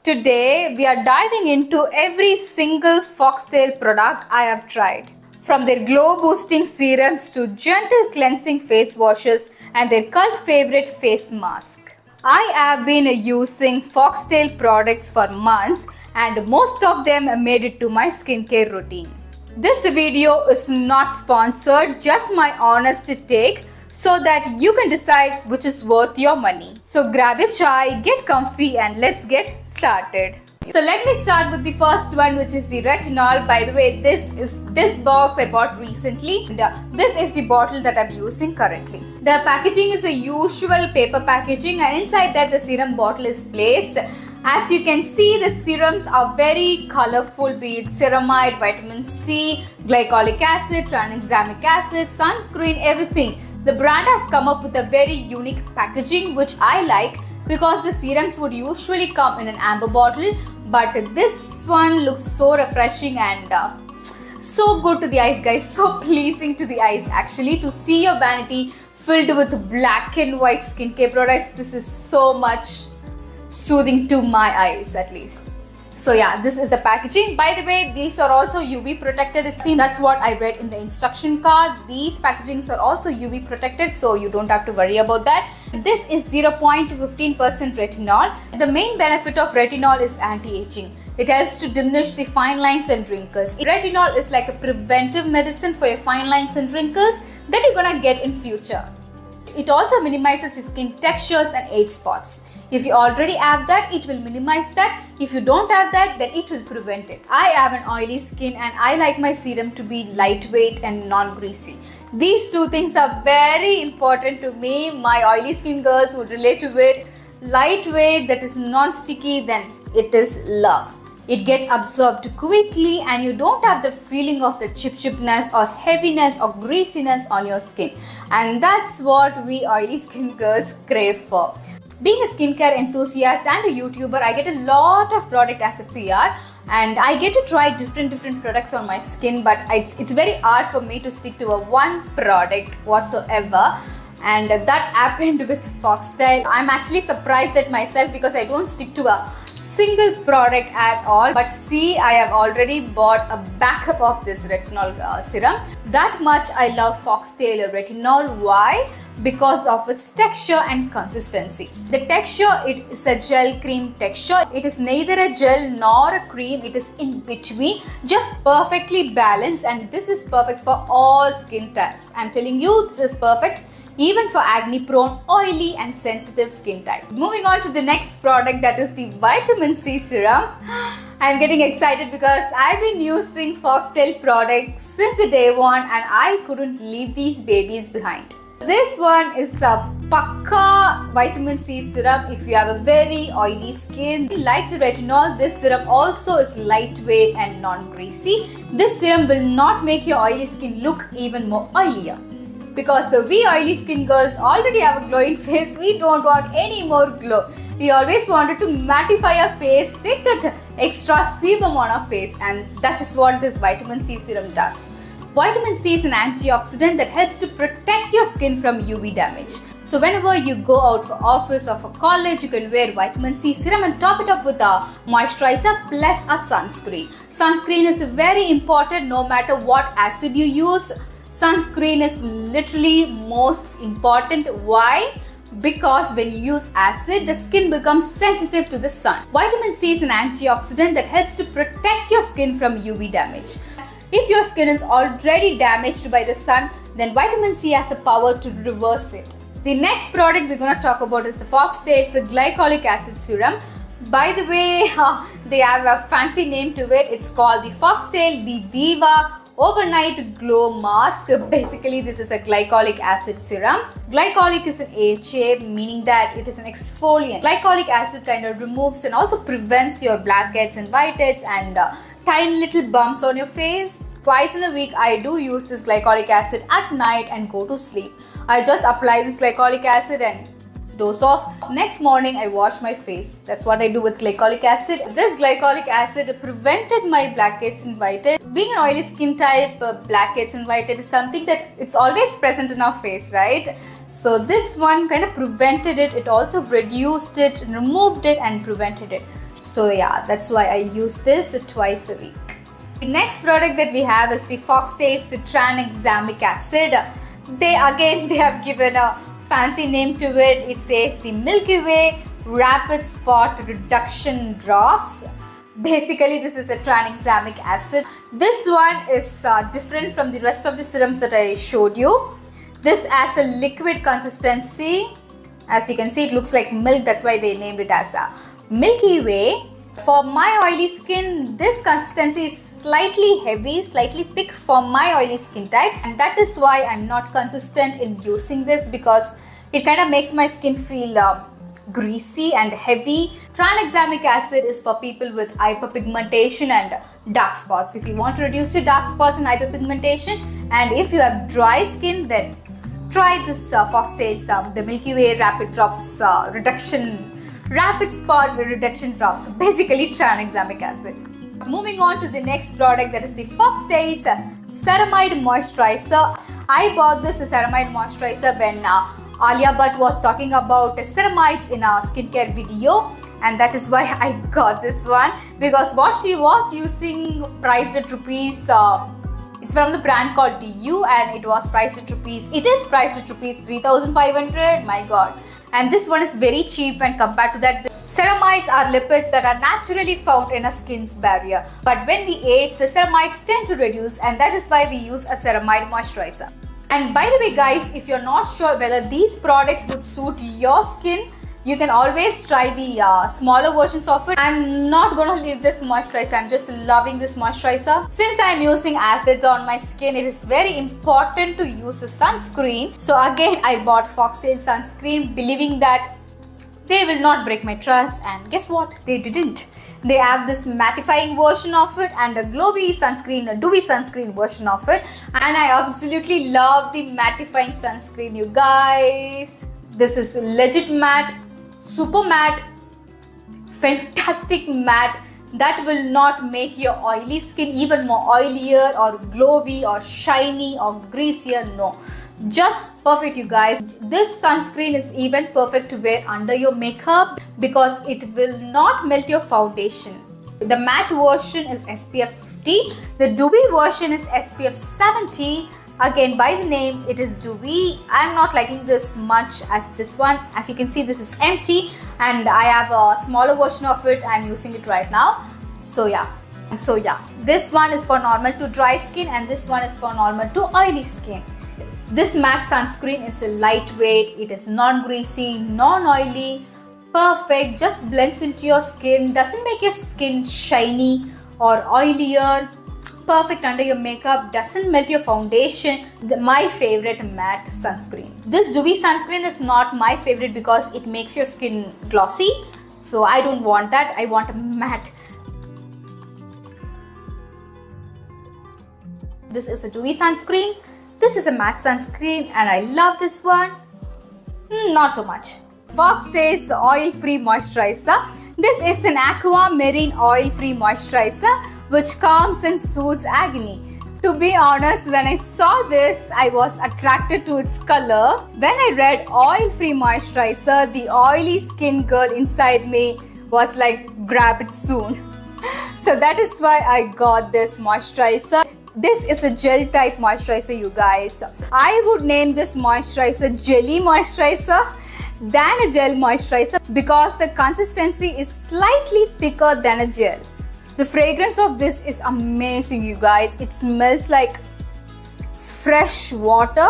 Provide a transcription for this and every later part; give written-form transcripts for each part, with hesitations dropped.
Today, we are diving into every single Foxtail product I have tried. From their glow boosting serums to gentle cleansing face washes and their cult favorite face mask. I have been using Foxtail products for months and most of them made it to my skincare routine. This video is not sponsored, just my honest take so that you can decide which is worth your money. So grab your chai, get comfy and let's get started. So let me start with the first one, which is the retinol. By the way, this box I bought recently. This is the bottle that I'm using currently. The packaging is a usual paper packaging and inside that the serum bottle is placed. As you can see, the serums are very colorful, be it ceramide, vitamin C, glycolic acid, tranexamic acid, sunscreen, everything. The brand has come up with a very unique packaging which I like because the serums would usually come in an amber bottle, but this one looks so refreshing and so good to the eyes, guys, so pleasing to the eyes actually. To see your vanity filled with black and white skincare products, this is so much soothing to my eyes at least. So yeah, this is the packaging. By the way, these are also UV protected, it seems. That's what I read in the instruction card. These packagings are also UV protected, so you don't have to worry about that. This is 0.15% retinol. The main benefit of retinol is anti-aging. It helps to diminish the fine lines and wrinkles. Retinol is like a preventive medicine for your fine lines and wrinkles that you're gonna get in future. It also minimizes the skin textures and age spots. If you already have that, it will minimize that. If you don't have that, then it will prevent it. I have an oily skin and I like my serum to be lightweight and non-greasy. These two things are very important to me. My oily skin girls would relate to it. Lightweight, that is non-sticky, then it is love. It gets absorbed quickly and you don't have the feeling of the chipness or heaviness or greasiness on your skin. And that's what we oily skin girls crave for. Being a skincare enthusiast and a YouTuber, I get a lot of product as a PR and I get to try different products on my skin, but it's very hard for me to stick to a one product whatsoever. And that happened with Foxtail. I'm actually surprised at myself because I don't stick to a single product at all. But see, I have already bought a backup of this retinol serum. That much I love Foxtail retinol. Why? Because of its texture and consistency. The texture, it is a gel cream texture. It is neither a gel nor a cream. It is in between, just perfectly balanced, and this is perfect for all skin types. I'm telling you, this is perfect even for acne prone, oily and sensitive skin type. Moving on to the next product, that is the vitamin C serum. I'm getting excited because I've been using Foxtail products since the day one and I couldn't leave these babies behind. This one is a Pakka vitamin C serum if you have a very oily skin. Like the retinol, this serum also is lightweight and non-greasy. This serum will not make your oily skin look even more oilier. Because we oily skin girls already have a glowing face, we don't want any more glow. We always wanted to mattify our face, take that extra sebum on our face, and that is what this vitamin C serum does. Vitamin C is an antioxidant that helps to protect your skin from UV damage. So whenever you go out for office or for college, you can wear vitamin C serum and top it up with a moisturizer plus a sunscreen. Sunscreen is very important no matter what acid you use. Sunscreen is literally most important. Why? Because when you use acid, the skin becomes sensitive to the sun. Vitamin C is an antioxidant that helps to protect your skin from UV damage. If your skin is already damaged by the sun, then vitamin C has the power to reverse it. The next product we're going to talk about is the Foxtail. It's a glycolic acid serum. By the way, they have a fancy name to it. It's called the Foxtail, the Diva Overnight Glow Mask. Basically, this is a glycolic acid serum. Glycolic is an AHA, meaning that it is an exfoliant. Glycolic acid kind of removes and also prevents your blackheads and whiteheads and tiny little bumps on your face. Twice in a week, I do use this glycolic acid at night and go to sleep. I just apply this glycolic acid and doze off. Next morning, I wash my face. That's what I do with glycolic acid. This glycolic acid prevented my blackheads and whiteheads. Being an oily skin type, blackheads and whiteheads is something that it's always present in our face, right? So this one kind of prevented it. It also reduced it, removed it and prevented it. So yeah, that's why I use this twice a week. The next product that we have is the Foxtail Citranexamic Acid. They have given a fancy name to it. It says the Milky Way Rapid Spot Reduction Drops. Basically, this is a tranexamic acid. This one is different from the rest of the serums that I showed you. This has a liquid consistency. As you can see, it looks like milk. That's why they named it as a Milky Way. For my oily skin, this consistency is slightly heavy, slightly thick for my oily skin type, and that is why I'm not consistent in using this, because it kind of makes my skin feel greasy and heavy. Tranexamic acid is for people with hyperpigmentation and dark spots. If you want to reduce your dark spots and hyperpigmentation, and if you have dry skin, then try this Foxtail, the Milky Way Rapid Spot Reduction Drops. Basically, tranexamic acid. Moving on to the next product, that is the Foxtail Ceramide Moisturizer. I bought this ceramide moisturizer when Alia Bhatt was talking about ceramides in a skincare video, and that is why I got this one, because what she was using priced at rupees, it's from the brand called DU, and it was priced at rupees, it is priced at rupees 3,500, my god. And this one is very cheap when compared to that. Ceramides are lipids that are naturally found in a skin's barrier, but when we age, the ceramides tend to reduce, and that is why we use a ceramide moisturizer. And by the way guys, if you're not sure whether these products would suit your skin, you can always try the smaller versions of it. I'm not gonna leave this moisturizer, I'm just loving this moisturizer. Since I'm using acids on my skin, it is very important to use a sunscreen. So again, I bought Foxtail sunscreen believing that they will not break my trust, and guess what? They didn't. They have this mattifying version of it and a glowy sunscreen, a dewy sunscreen version of it, and I absolutely love the mattifying sunscreen, you guys. This is legit matte, super matte, fantastic matte that will not make your oily skin even more oilier or glowy or shiny or greasier. No, just perfect, you guys. This sunscreen is even perfect to wear under your makeup because it will not melt your foundation. The matte version is SPF 50, the dewy version is SPF 70. Again, by the name, it is dewy. I'm not liking this much as this one. As you can see, this is empty, and I have a smaller version of it. I'm using it right now. So yeah, this one is for normal to dry skin, and this one is for normal to oily skin. This matte sunscreen is a lightweight, it is non-greasy, non-oily, perfect, just blends into your skin, doesn't make your skin shiny or oilier, perfect under your makeup, doesn't melt your foundation. My favorite matte sunscreen. This dewy sunscreen is not my favorite because it makes your skin glossy, so I don't want that. I want a matte. This is a dewy sunscreen. This is a matte sunscreen, and I love this one. Not so much. Foxtail's oil-free moisturizer. This is an aqua marine oil-free moisturizer which calms and soothes agony. To be honest, when I saw this, I was attracted to its color. When I read oil-free moisturizer, the oily skin girl inside me was like, grab it soon. So that is why I got this moisturizer. This is a gel type moisturizer, you guys. I would name this moisturizer jelly moisturizer than a gel moisturizer because the consistency is slightly thicker than a gel. The fragrance of this is amazing, you guys. It smells like fresh water,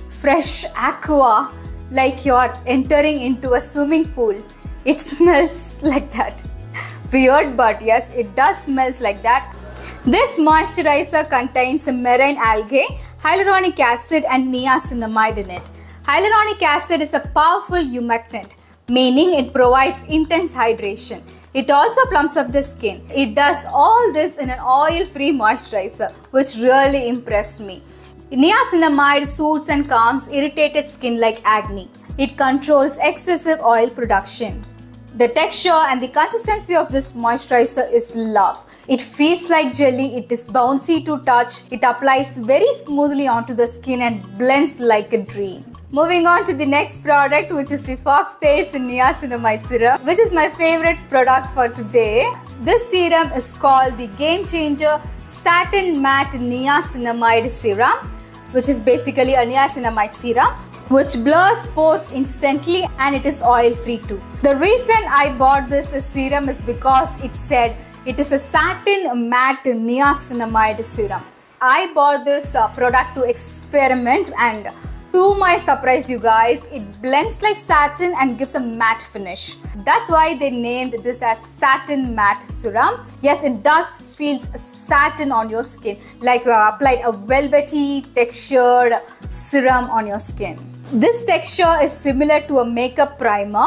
fresh aqua, like you're entering into a swimming pool. It smells like that. Weird, but yes, it does smells like that. This moisturizer contains marine algae, hyaluronic acid and niacinamide in it. Hyaluronic acid is a powerful humectant, meaning it provides intense hydration. It also plumps up the skin. It does all this in an oil-free moisturizer, which really impressed me. Niacinamide soothes and calms irritated skin like acne. It controls excessive oil production. The texture and the consistency of this moisturizer is love. It feels like jelly, it is bouncy to touch, it applies very smoothly onto the skin and blends like a dream. Moving on to the next product, which is the Foxtails Niacinamide Serum, which is my favorite product for today. This serum is called the Game Changer Satin Matte Niacinamide Serum, which is basically a niacinamide serum which blurs pores instantly, and it is oil free too. The reason I bought this serum is because it said it is a satin matte niacinamide serum. I bought this product to experiment, and to my surprise, you guys, it blends like satin and gives a matte finish. That's why they named this as satin matte serum. Yes, it does feel satin on your skin, like you have applied a velvety textured serum on your skin. This texture is similar to a makeup primer.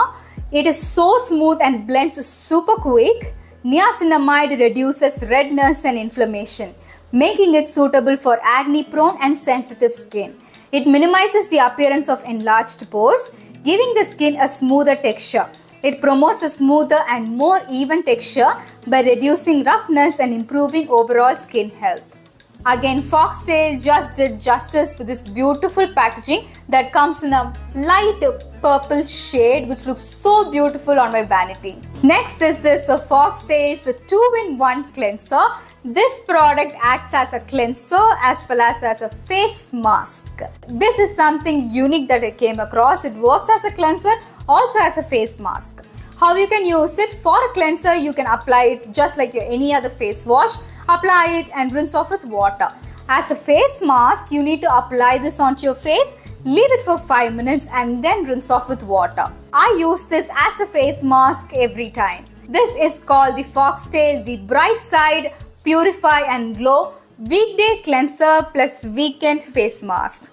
It is so smooth and blends super quick. Niacinamide reduces redness and inflammation, making it suitable for acne-prone and sensitive skin. It minimizes the appearance of enlarged pores, giving the skin a smoother texture. It promotes a smoother and more even texture by reducing roughness and improving overall skin health. Again, Foxtail just did justice to this beautiful packaging that comes in a light purple shade, which looks so beautiful on my vanity. Next is this Foxtail's 2-in-1 cleanser. This product acts as a cleanser as well as a face mask. This is something unique that I came across. It works as a cleanser, also as a face mask. How you can use it? For a cleanser, you can apply it just like your any other face wash. Apply it and rinse off with water. As a face mask, you need to apply this onto your face, leave it for 5 minutes and then rinse off with water. I use this as a face mask every time. This is called the Foxtail, the Bright Side Purify and Glow Weekday Cleanser plus Weekend Face Mask.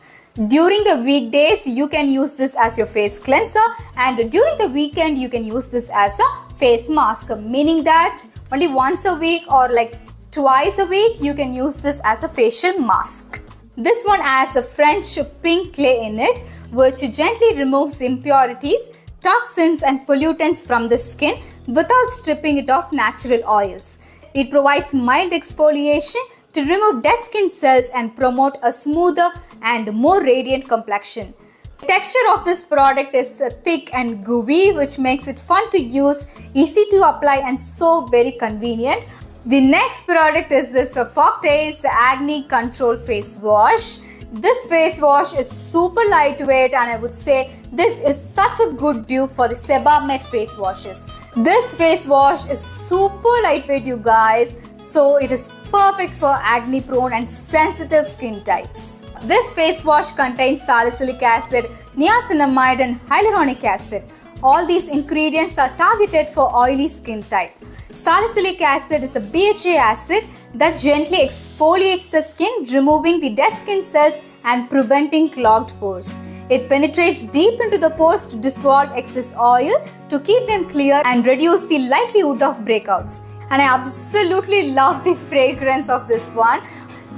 During the weekdays, you can use this as your face cleanser, and during the weekend, you can use this as a face mask, meaning that only once a week or like twice a week, you can use this as a facial mask. This one has a French pink clay in it, which gently removes impurities, toxins and pollutants from the skin without stripping it of natural oils. It provides mild exfoliation to remove dead skin cells and promote a smoother and more radiant complexion. The texture of this product is thick and gooey, which makes it fun to use, easy to apply and so very convenient. The next product is this Foxtail's Acne Control Face Wash. This face wash is super lightweight, and I would say this is such a good dupe for the Sebamed face washes. This face wash is super lightweight, you guys, so it is perfect for acne prone and sensitive skin types. This face wash contains salicylic acid, niacinamide and hyaluronic acid. All these ingredients are targeted for oily skin type. Salicylic acid is a BHA acid that gently exfoliates the skin, removing the dead skin cells and preventing clogged pores. It penetrates deep into the pores to dissolve excess oil, to keep them clear and reduce the likelihood of breakouts. And I absolutely love the fragrance of this one.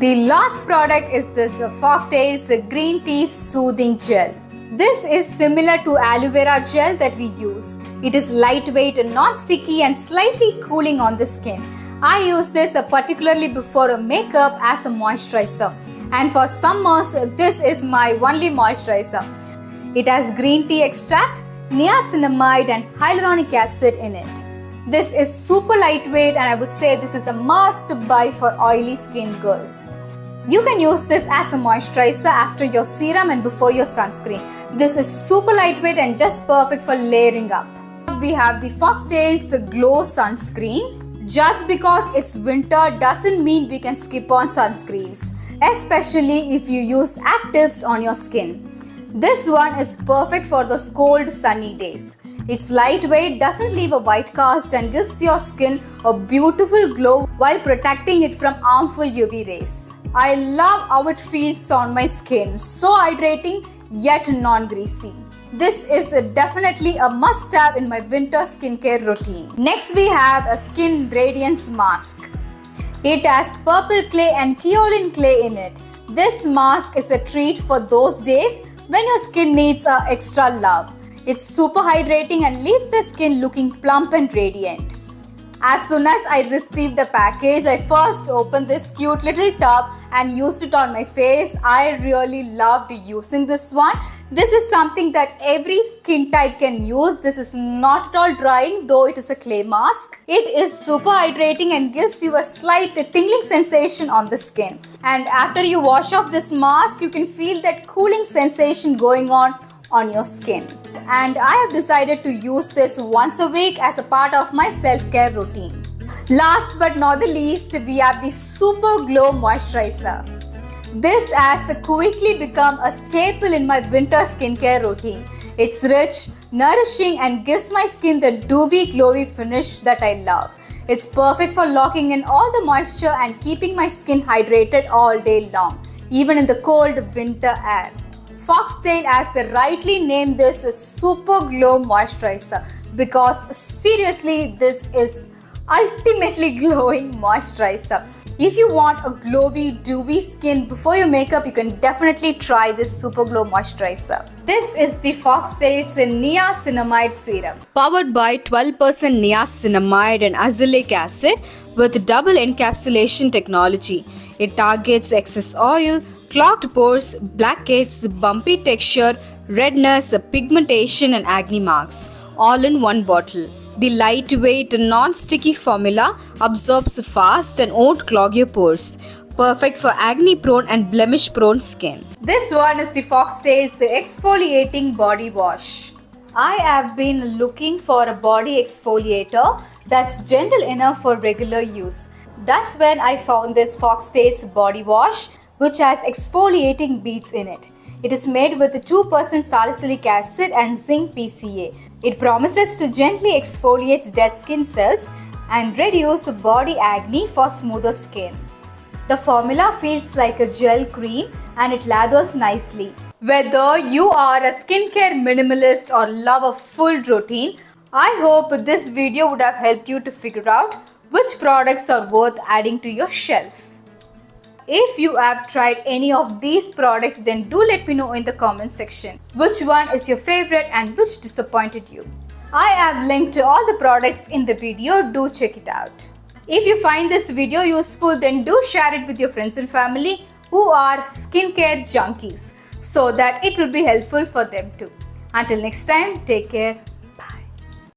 The last product is this Foxtail's Green Tea Soothing Gel. This is similar to aloe vera gel that we use. It is lightweight and non-sticky and slightly cooling on the skin. I use this particularly before a makeup as a moisturizer. And for summers, this is my only moisturizer. It has green tea extract, niacinamide and hyaluronic acid in it. This is super lightweight, and I would say this is a must buy for oily skin girls. You can use this as a moisturizer after your serum and before your sunscreen. This is super lightweight and just perfect for layering up. We have the Foxtail's Glow Sunscreen. Just because it's winter doesn't mean we can skip on sunscreens, especially if you use actives on your skin. This one is perfect for those cold sunny days. It's lightweight, doesn't leave a white cast and gives your skin a beautiful glow while protecting it from harmful UV rays. I love how it feels on my skin, so hydrating yet non-greasy. This is definitely a must-have in my winter skincare routine. Next we have a Skin Radiance Mask. It has purple clay and kaolin clay in it. This mask is a treat for those days when your skin needs extra love. It's super hydrating and leaves the skin looking plump and radiant. As soon as I received the package, I first opened this cute little tub and used it on my face. I really loved using this one. This is something that every skin type can use. This is not at all drying, though it is a clay mask. It is super hydrating and gives you a slight tingling sensation on the skin. And after you wash off this mask, you can feel that cooling sensation going on your skin. And I have decided to use this once a week as a part of my self-care routine. Last but not the least, we have the Super Glow Moisturizer. This has quickly become a staple in my winter skincare routine. It's rich, nourishing and gives my skin the dewy, glowy finish that I love. It's perfect for locking in all the moisture and keeping my skin hydrated all day long, even in the cold winter air. Foxtail has rightly named this a Super Glow Moisturizer because seriously, this is ultimately glowing moisturizer. If you want a glowy, dewy skin before your makeup, you can definitely try this Super Glow Moisturizer. This is the Foxtail's Niacinamide Serum, powered by 12% niacinamide and azelaic acid with double encapsulation technology. It targets excess oil, clogged pores, blackheads, bumpy texture, redness, pigmentation and acne marks, all in one bottle. The lightweight, non-sticky formula absorbs fast and won't clog your pores. Perfect for acne-prone and blemish-prone skin. This one is the Foxtail's Exfoliating Body Wash. I have been looking for a body exfoliator that's gentle enough for regular use. That's when I found this Foxtail's Body Wash, which has exfoliating beads in it. It is made with 2% salicylic acid and zinc PCA. It promises to gently exfoliate dead skin cells and reduce body acne for smoother skin. The formula feels like a gel cream and it lathers nicely. Whether you are a skincare minimalist or love a full routine, I hope this video would have helped you to figure out which products are worth adding to your shelf. If you have tried any of these products, then do let me know in the comment section which one is your favorite and which disappointed you. I have linked to all the products in the video, do check it out. If you find this video useful, then do share it with your friends and family who are skincare junkies so that it will be helpful for them too. Until next time, take care.